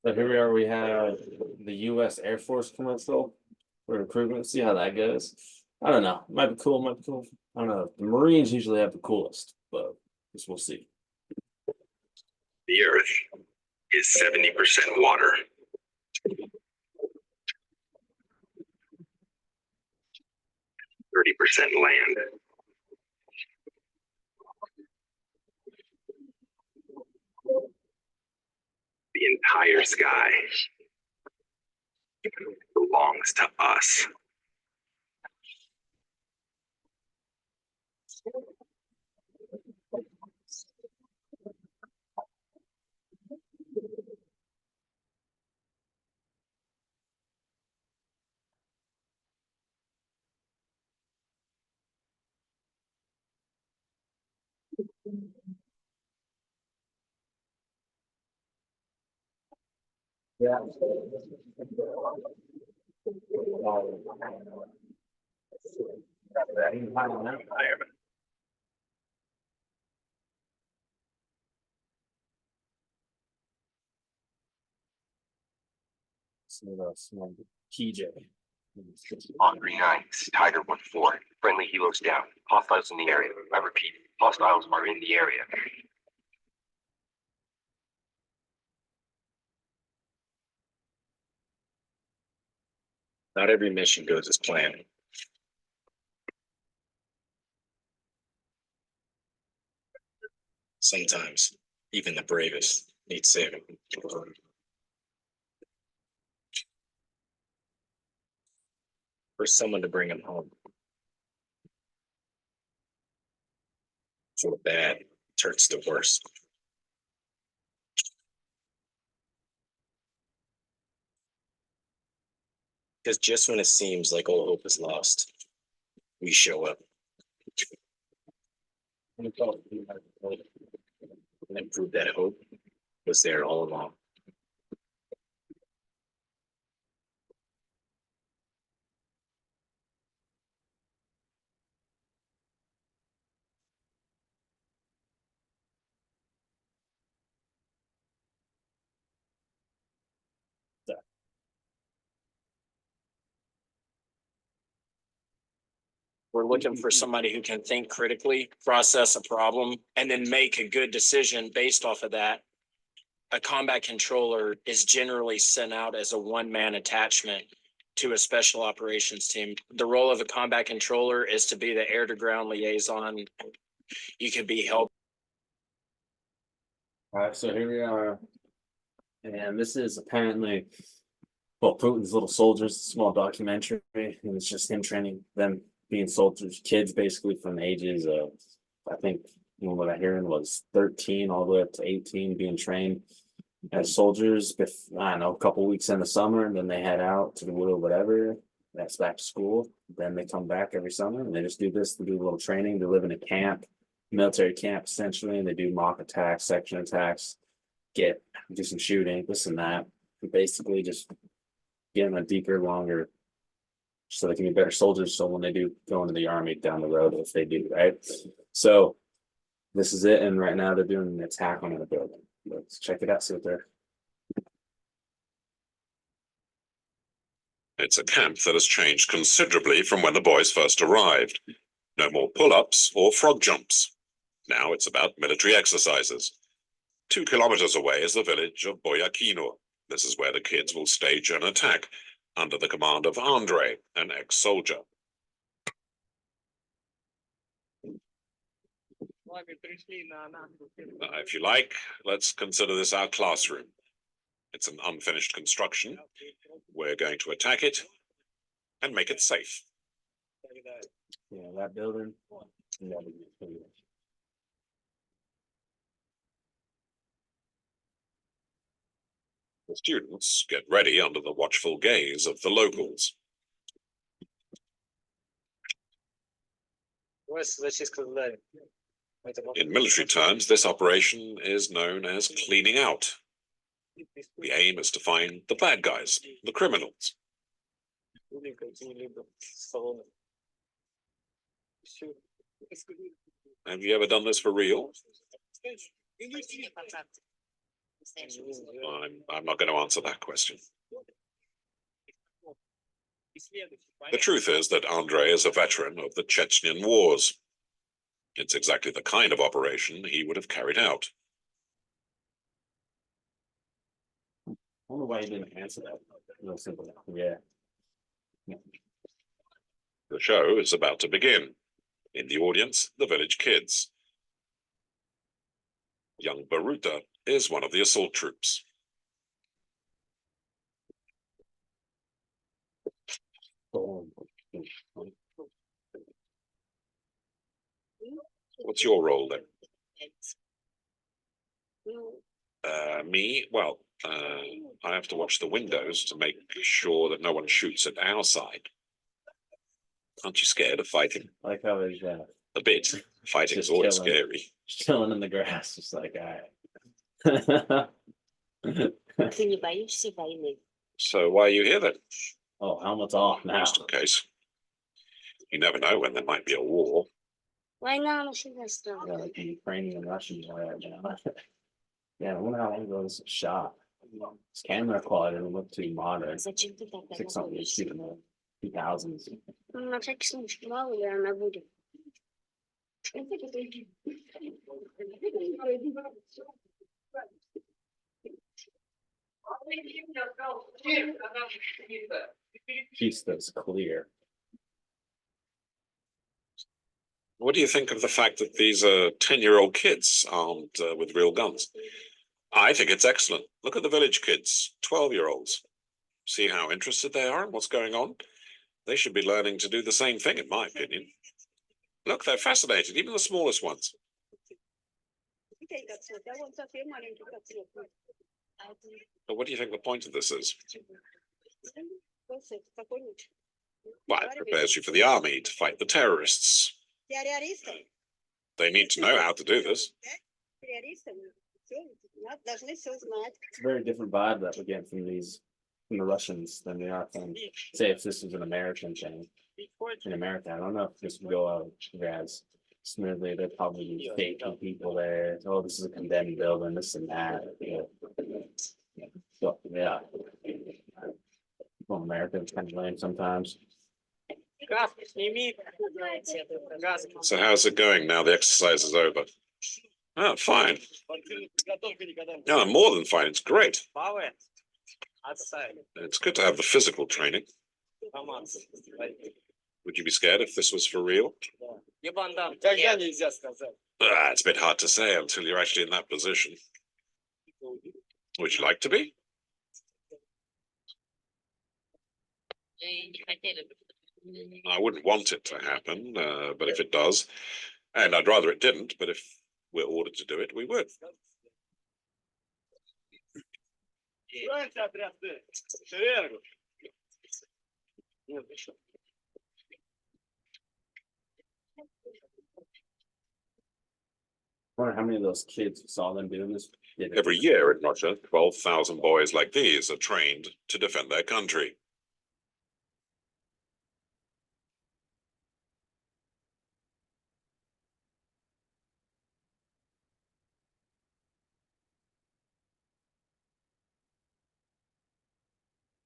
So here we are. We have the U.S. Air Force commercial for recruitment. See how that goes. I don't know. Might be cool. Might be cool. I don't know. The Marines usually have the coolest, but guess we'll see. The Earth is 70% water. 30% land. The entire sky belongs to us. Yeah. Small TJ. Hungry 9, Tiger 1-4. Friendly helos down. Hostiles in the area. I repeat, hostiles are in the area. Not every mission goes as planned. Sometimes, even the bravest need saving. For someone to bring him home. For the bad turns to worse. Because just when it seems like all hope is lost, we show up and prove that hope was there all along. We're looking for somebody who can think critically, process a problem, and then make a good decision based off of that. A combat controller is generally sent out as a one-man attachment to a special operations team. The role of a combat controller is to be the air-to-ground liaison. You can be helped. All right, so here we are, and this is apparently, well, Putin's little soldiers, small documentary, and it's just him training them being soldiers, kids basically from the ages of, I think, what I hear was 13 all the way up to 18 being trained as soldiers. I don't know, a couple weeks in the summer, and then they head out to the wood, whatever. That's back to school. Then they come back every summer, and they just do this. They do a little training. They live in a camp, military camp essentially, and they do mock attacks, section attacks, do some shooting, this and that. Basically, just get them a deeper, longer, so they can be better soldiers. So when they do go into the army down the road, if they do, right? So this is it. And right now they're doing an attack on the building. Let's check it out. See what they're. It's a camp that has changed considerably from when the boys first arrived. No more pull-ups or frog jumps. Now it's about military exercises. 2 kilometers away is the village of Boyakino. This is where the kids will stage an attack under the command of Andre, an ex-soldier. If you like, let's consider this our classroom. It's an unfinished construction. We're going to attack it and make it safe. Yeah, that building. The students get ready under the watchful gaze of the locals. In military terms, this operation is known as cleaning out. The aim is to find the bad guys, the criminals. Have you ever done this for real? I'm not going to answer that question. The truth is that Andrei is a veteran of the Chechen wars. It's exactly the kind of operation he would have carried out. I wonder why you didn't answer that. Real simple. Yeah. The show is about to begin. In the audience, the village kids. Young Baruta is one of the assault troops. What's your role then? Me? Well, I have to watch the windows to make sure that no one shoots at our side. Aren't you scared of fighting? I like how he's A bit. Fighting is Just always killing. scary. chilling in the grass, just like, all right. Ты не боишься войны? So why are you here then? Oh, helmet's off now. Just in case. You never know when there might be a war. Война, она всегда страшна. Yeah, like the Ukrainian and Russian war right now. Yeah, I wonder how long ago this was shot. This camera quality doesn't look too modern. Зачем ты так It's like something you shoot in the 2000s. На всякий случай, мало ли она будет. Piece that's clear. What do you think of the fact that these are 10-year-old kids armed with real guns? I think it's excellent. Look at the village kids, 12-year-olds. See how interested they are in what's going on? They should be learning to do the same thing, in my opinion. Look, they're fascinated, even the smallest ones. But what do you think the point of this is? Well, it prepares you for the army to fight the terrorists. They need to know how to do this. It's a very different vibe that we get from the Russians than they are from, say, if this was an American thing. In America, I don't know if this would go out as smoothly. There'd probably be faking people there. Oh, this is a condemned building, this and that. Yeah. So, yeah. Well, Americans kind of lame sometimes. So how's it going now the exercise is over? Oh, fine. No, more than fine. It's great. It's good to have the physical training. Would you be scared if this was for real? It's a bit hard to say until you're actually in that position. Would you like to be? I wouldn't want it to happen, but if it does, and I'd rather it didn't, but if we're ordered to do it, we would. I wonder how many of those kids who saw them doing this did it. Every year in Russia, 12,000 boys like these are trained to defend their country.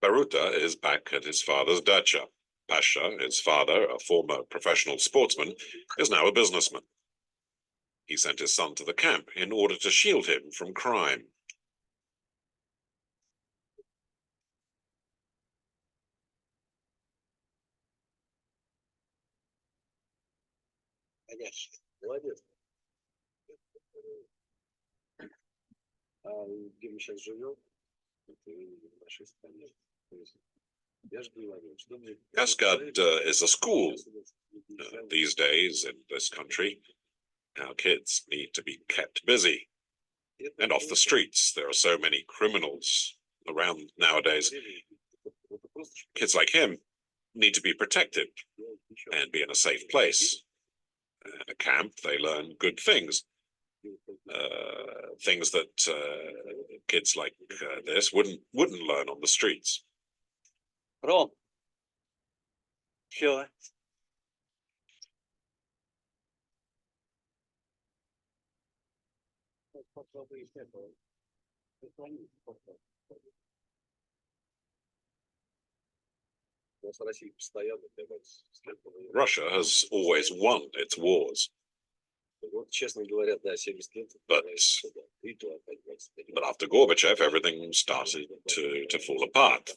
Baruta is back at his father's dacha. Pasha, his father, a former professional sportsman, is now a businessman. He sent his son to the camp in order to shield him from crime. Kaskad is a school. These days in this country, our kids need to be kept busy. And off the streets, there are so many criminals around nowadays. Kids like him need to be protected and be in a safe place. At a camp, they learn good things. Things that kids like this wouldn't learn on the streets. Ром, все. Russia has always won its wars, but after Gorbachev, everything started to fall apart.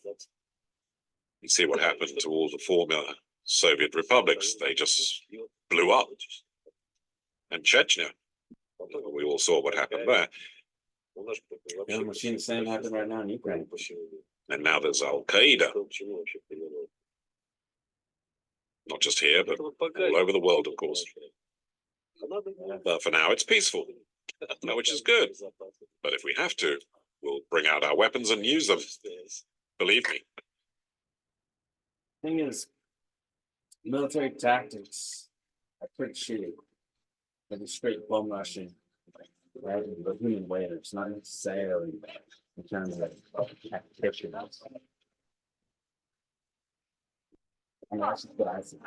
You see what happened to all the former Soviet republics. They just blew up. And Chechnya, we all saw what happened there. Yeah, we're seeing the same happen right now in Ukraine. And now there's Al Qaeda, not just here, but all over the world, of course. But for now, it's peaceful, which is good. But if we have to, we'll bring out our weapons and use them. Believe me. Thing is, military tactics are pretty shitty. Like a straight bum rushing, right? But human waves, not necessarily in terms of tactics. And that's what I see.